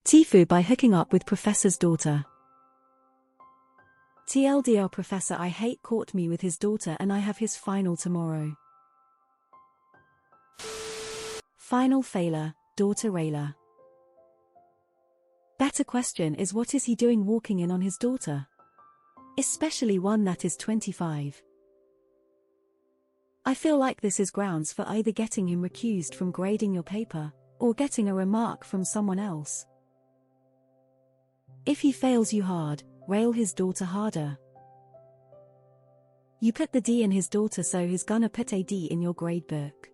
TIFU by hooking up with professor's daughter. TLDR professor I hate caught me with his daughter and I have his final tomorrow. Final failure, daughter railer. Better question is what is he doing walking in on his daughter? Especially one that is 25. I feel like this is grounds for either getting him recused from grading your paper, or getting a remark from someone else. If he fails you hard, rail his daughter harder. You put the D in his daughter so he's gonna put a D in your grade book.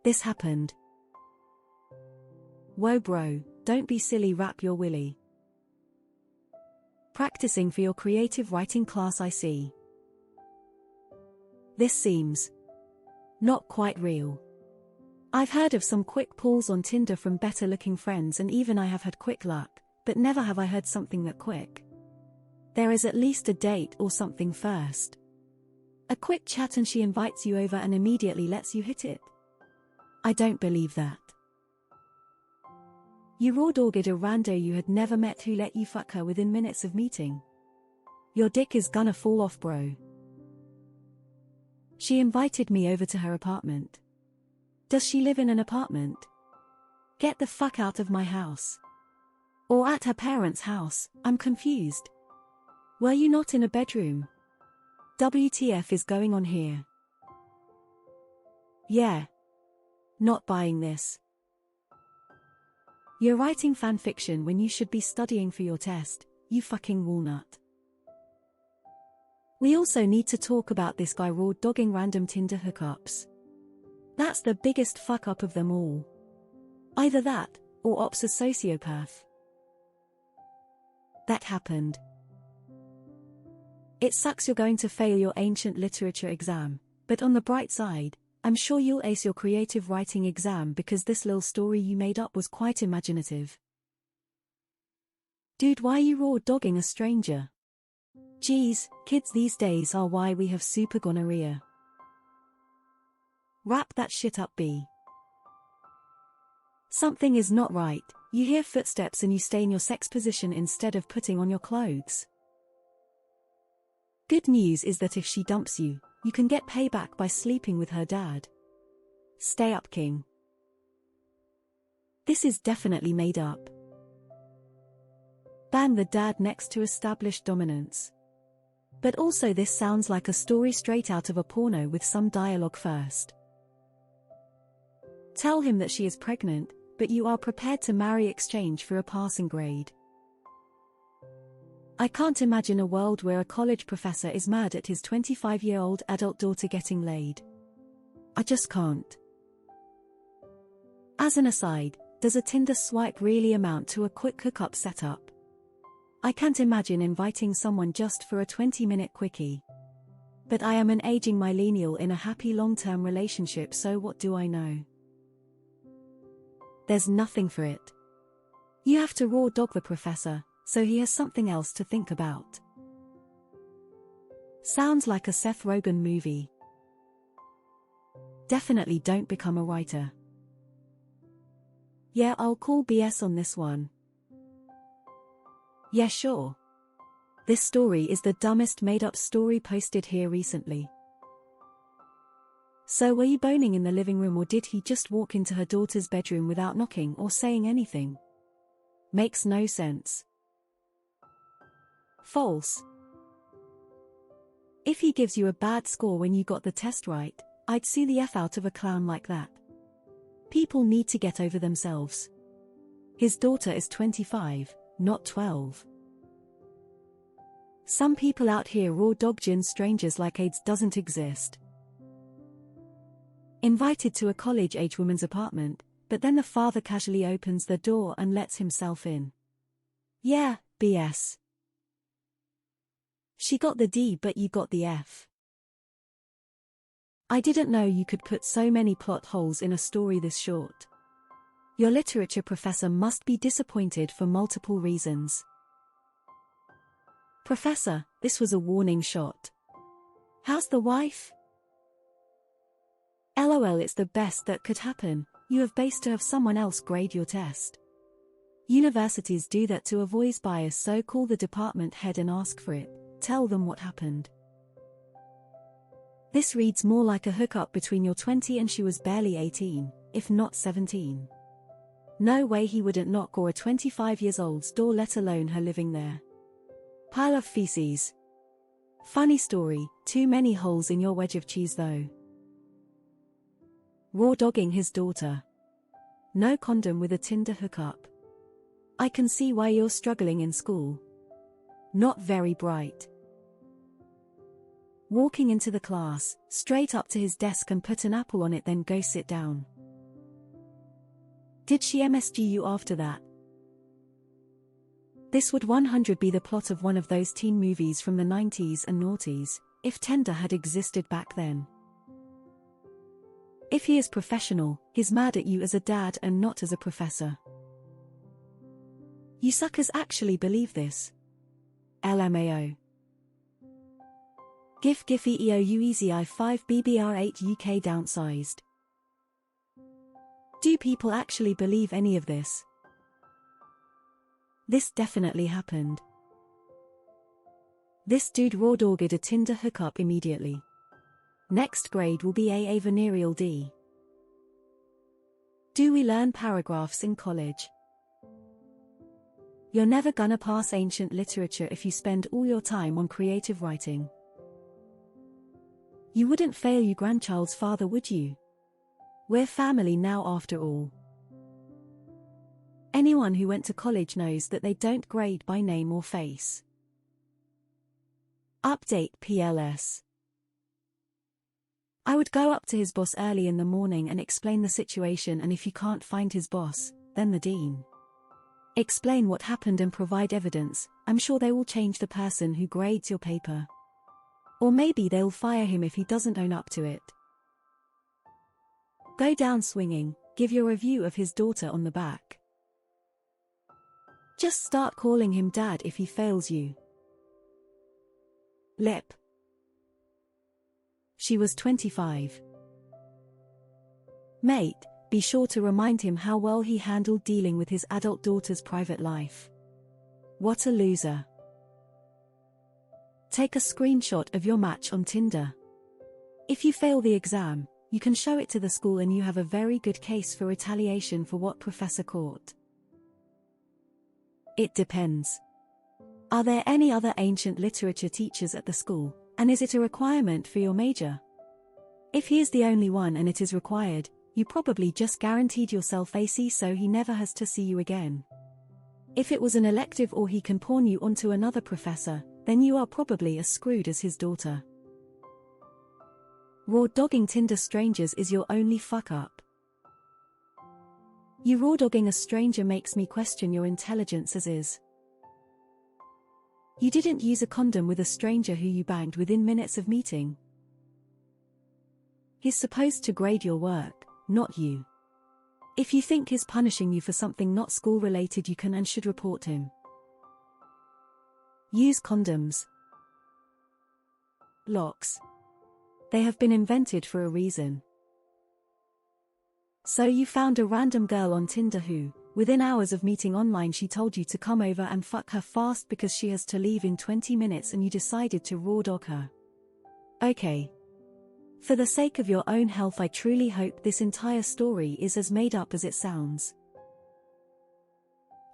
This happened. Whoa bro, don't be silly, wrap your willy. Practicing for your creative writing class I see. This seems not quite real. I've heard of some quick pulls on Tinder from better looking friends and even I have had quick luck, but never have I heard something that quick. There is at least a date or something first. A quick chat and she invites you over and immediately lets you hit it. I don't believe that. You raw dogged a rando you had never met who let you fuck her within minutes of meeting. Your dick is gonna fall off bro. She invited me over to her apartment. Does she live in an apartment? Get the fuck out of my house. Or at her parents' house, I'm confused. Were you not in a bedroom? WTF is going on here? Yeah. Not buying this. You're writing fanfiction when you should be studying for your test, you fucking walnut. We also need to talk about this guy raw dogging random Tinder hookups. That's the biggest fuck up of them all. Either that, or ops a sociopath. That happened. It sucks you're going to fail your ancient literature exam, but on the bright side, I'm sure you'll ace your creative writing exam because this little story you made up was quite imaginative. Dude, why are you raw dogging a stranger? Geez, kids these days are why we have super gonorrhea. Wrap that shit up B. Something is not right, you hear footsteps and you stay in your sex position instead of putting on your clothes. Good news is that if she dumps you, you can get payback by sleeping with her dad. Stay up king. This is definitely made up. Ban the dad next to established dominance. But also this sounds like a story straight out of a porno with some dialogue first. Tell him that she is pregnant, but you are prepared to marry exchange for a passing grade. I can't imagine a world where a college professor is mad at his 25-year-old adult daughter getting laid. I just can't. As an aside, does a Tinder swipe really amount to a quick hookup setup? I can't imagine inviting someone just for a 20-minute quickie. But I am an aging millennial in a happy long-term relationship, so what do I know? There's nothing for it. You have to raw dog the professor, so he has something else to think about. Sounds like a Seth Rogen movie. Definitely don't become a writer. Yeah, I'll call BS on this one. Yeah, sure. This story is the dumbest made-up story posted here recently. So were you boning in the living room or did he just walk into her daughter's bedroom without knocking or saying anything? Makes no sense. False. If he gives you a bad score when you got the test right, I'd sue the F out of a clown like that. People need to get over themselves. His daughter is 25, not 12. Some people out here raw dog gin strangers like AIDS doesn't exist. Invited to a college-age woman's apartment, but then the father casually opens the door and lets himself in. Yeah, BS. She got the D but you got the F. I didn't know you could put so many plot holes in a story this short. Your literature professor must be disappointed for multiple reasons. Professor, this was a warning shot. How's the wife? LOL, it's the best that could happen, you have based to have someone else grade your test. Universities do that to avoid bias, so call the department head and ask for it. Tell them what happened. This reads more like a hookup between your 20 and she was barely 18, if not 17. No way he wouldn't knock on a 25-year-old's door, let alone her living there. Pile of feces. Funny story, too many holes in your wedge of cheese though. Raw dogging his daughter. No condom with a Tinder hookup. I can see why you're struggling in school. Not very bright. Walking into the class, straight up to his desk and put an apple on it, then go sit down. Did she MSG you after that? This would 100% be the plot of one of those teen movies from the 90s and noughties, if Tinder had existed back then. If he is professional, he's mad at you as a dad and not as a professor. You suckers actually believe this. LMAO. GIF GIFY EOUEZI I5 BBR8 UK downsized. Do people actually believe any of this? This definitely happened. This dude raw dogged a Tinder hookup immediately. Next grade will be AA venereal D. Do we learn paragraphs in college? You're never gonna pass ancient literature if you spend all your time on creative writing. You wouldn't fail your grandchild's father, would you? We're family now after all. Anyone who went to college knows that they don't grade by name or face. Update PLS. I would go up to his boss early in the morning and explain the situation, and if you can't find his boss, then the dean. Explain what happened and provide evidence. I'm sure they will change the person who grades your paper. Or maybe they'll fire him if he doesn't own up to it. Go down swinging, give your review of his daughter on the back. Just start calling him dad if he fails you. Lip. She was 25. Mate, be sure to remind him how well he handled dealing with his adult daughter's private life. What a loser. Take a screenshot of your match on Tinder. If you fail the exam, you can show it to the school and you have a very good case for retaliation for what professor caught. It depends. Are there any other ancient literature teachers at the school, and is it a requirement for your major? If he is the only one and it is required, you probably just guaranteed yourself AC so he never has to see you again. If it was an elective or he can pawn you onto another professor, then you are probably as screwed as his daughter. Raw dogging Tinder strangers is your only fuck up. You raw dogging a stranger makes me question your intelligence as is. You didn't use a condom with a stranger who you banged within minutes of meeting. He's supposed to grade your work, not you. If you think he's punishing you for something not school related, you can and should report him. Use condoms. Locks. They have been invented for a reason. So you found a random girl on Tinder who, within hours of meeting online, she told you to come over and fuck her fast because she has to leave in 20 minutes and you decided to raw dog her. Okay. For the sake of your own health, I truly hope this entire story is as made up as it sounds.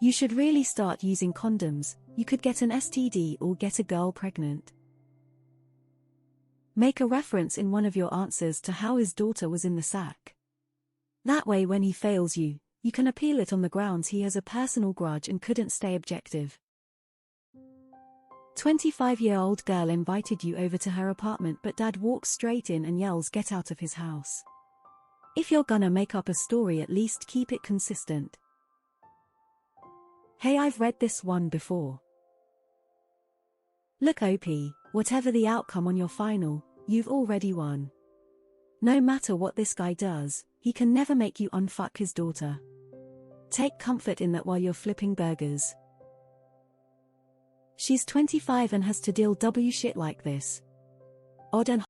You should really start using condoms. You could get an STD or get a girl pregnant. Make a reference in one of your answers to how his daughter was in the sack. That way when he fails you, you can appeal it on the grounds he has a personal grudge and couldn't stay objective. 25-year-old girl invited you over to her apartment, but dad walks straight in and yells, "Get out of his house." If you're gonna make up a story, at least keep it consistent. Hey, I've read this one before. Look OP, whatever the outcome on your final, you've already won. No matter what this guy does, he can never make you unfuck his daughter. Take comfort in that while you're flipping burgers. She's 25 and has to deal W shit like this. Odd and